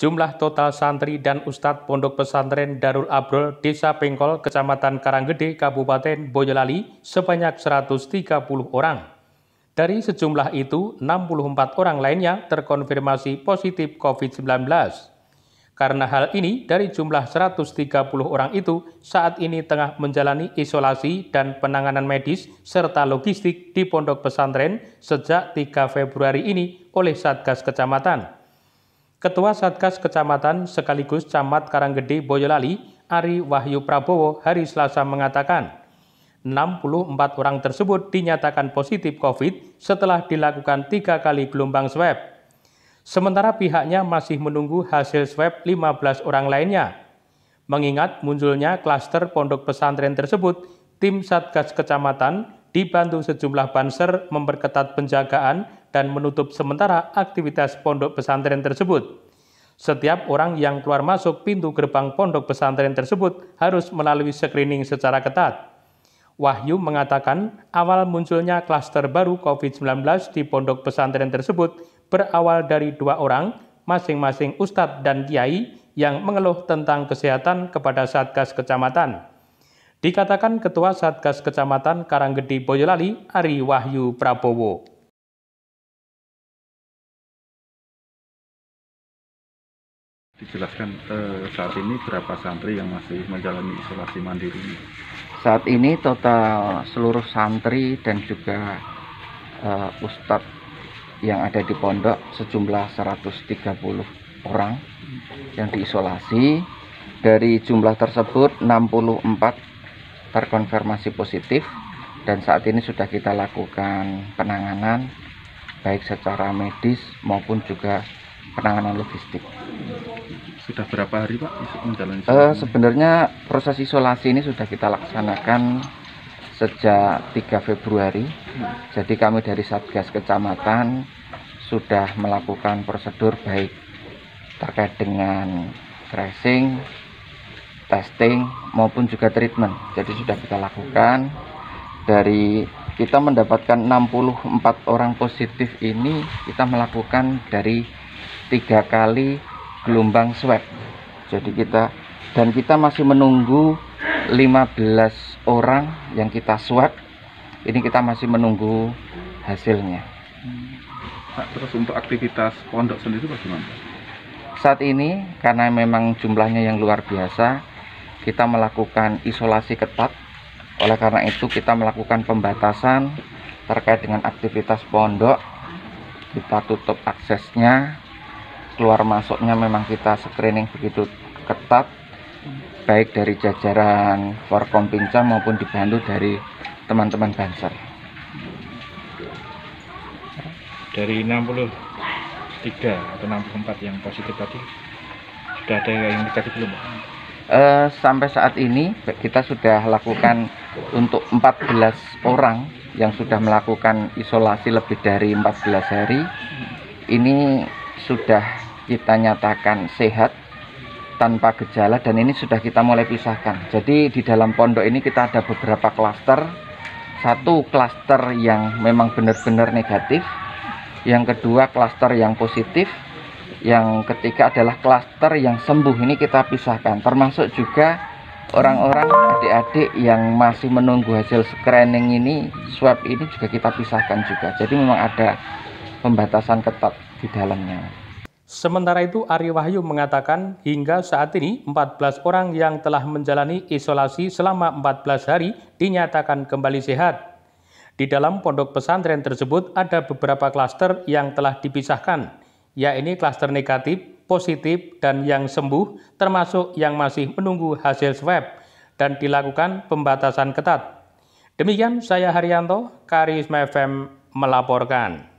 Jumlah total santri dan ustadz Pondok Pesantren Darul Abrol Desa Pengkol, Kecamatan Karanggede, Kabupaten Boyolali sebanyak 130 orang. Dari sejumlah itu, 64 orang lainnya terkonfirmasi positif COVID-19. Karena hal ini, dari jumlah 130 orang itu saat ini tengah menjalani isolasi dan penanganan medis serta logistik di Pondok Pesantren sejak 3 Februari ini oleh Satgas Kecamatan. Ketua Satgas Kecamatan sekaligus Camat Karanggede Boyolali, Ari Wahyu Prabowo, hari Selasa mengatakan, 64 orang tersebut dinyatakan positif COVID setelah dilakukan 3 kali gelombang swab. Sementara pihaknya masih menunggu hasil swab 15 orang lainnya. Mengingat munculnya klaster pondok pesantren tersebut, tim Satgas Kecamatan dibantu sejumlah banser memperketat penjagaan dan menutup sementara aktivitas pondok pesantren tersebut. Setiap orang yang keluar masuk pintu gerbang pondok pesantren tersebut harus melalui screening secara ketat. Wahyu mengatakan awal munculnya klaster baru COVID-19 di pondok pesantren tersebut berawal dari 2 orang, masing-masing ustadz dan kiai, yang mengeluh tentang kesehatan kepada Satgas Kecamatan. Dikatakan Ketua Satgas Kecamatan Karanggede Boyolali, Ari Wahyu Prabowo. Dijelaskan saat ini berapa santri yang masih menjalani isolasi mandiri? Saat ini total seluruh santri dan juga ustadz yang ada di pondok sejumlah 130 orang yang diisolasi. Dari jumlah tersebut 64 terkonfirmasi positif dan saat ini sudah kita lakukan penanganan baik secara medis maupun juga penanganan logistik. Sudah berapa hari Pak menjalani isolasi? Sebenarnya proses isolasi ini sudah kita laksanakan sejak 3 Februari. Jadi kami dari Satgas Kecamatan sudah melakukan prosedur baik terkait dengan tracing, testing maupun juga treatment. Jadi sudah kita lakukan. Dari kita mendapatkan 64 orang positif ini, kita melakukan dari 3 kali gelombang swab. Jadi kita masih menunggu 15 orang yang kita swab. Ini kita masih menunggu hasilnya. Pak, terus untuk aktivitas pondok sendiri bagaimana? Saat ini karena memang jumlahnya yang luar biasa, kita melakukan isolasi ketat. Oleh karena itu kita melakukan pembatasan terkait dengan aktivitas pondok. Kita tutup aksesnya. Keluar masuknya memang kita screening begitu ketat, baik dari jajaran Forkompinca maupun dibantu dari teman-teman banser. Dari 63 atau 64 yang positif tadi, sudah ada yang negatif belum? Sampai saat ini kita sudah lakukan untuk 14 orang yang sudah melakukan isolasi lebih dari 14 hari. Ini sudah kita nyatakan sehat tanpa gejala dan ini sudah kita mulai pisahkan. Jadi di dalam pondok ini kita ada beberapa klaster. Satu klaster yang memang benar-benar negatif, yang kedua klaster yang positif, yang ketiga adalah klaster yang sembuh. Ini kita pisahkan, termasuk juga orang-orang adik-adik yang masih menunggu hasil screening ini, swab ini juga kita pisahkan juga. Jadi memang ada pembatasan ketat di dalamnya. Sementara itu, Ari Wahyu mengatakan hingga saat ini 14 orang yang telah menjalani isolasi selama 14 hari dinyatakan kembali sehat. Di dalam pondok pesantren tersebut ada beberapa klaster yang telah dipisahkan, yaitu klaster negatif, positif, dan yang sembuh, termasuk yang masih menunggu hasil swab, dan dilakukan pembatasan ketat. Demikian saya Haryanto, Karisma FM melaporkan.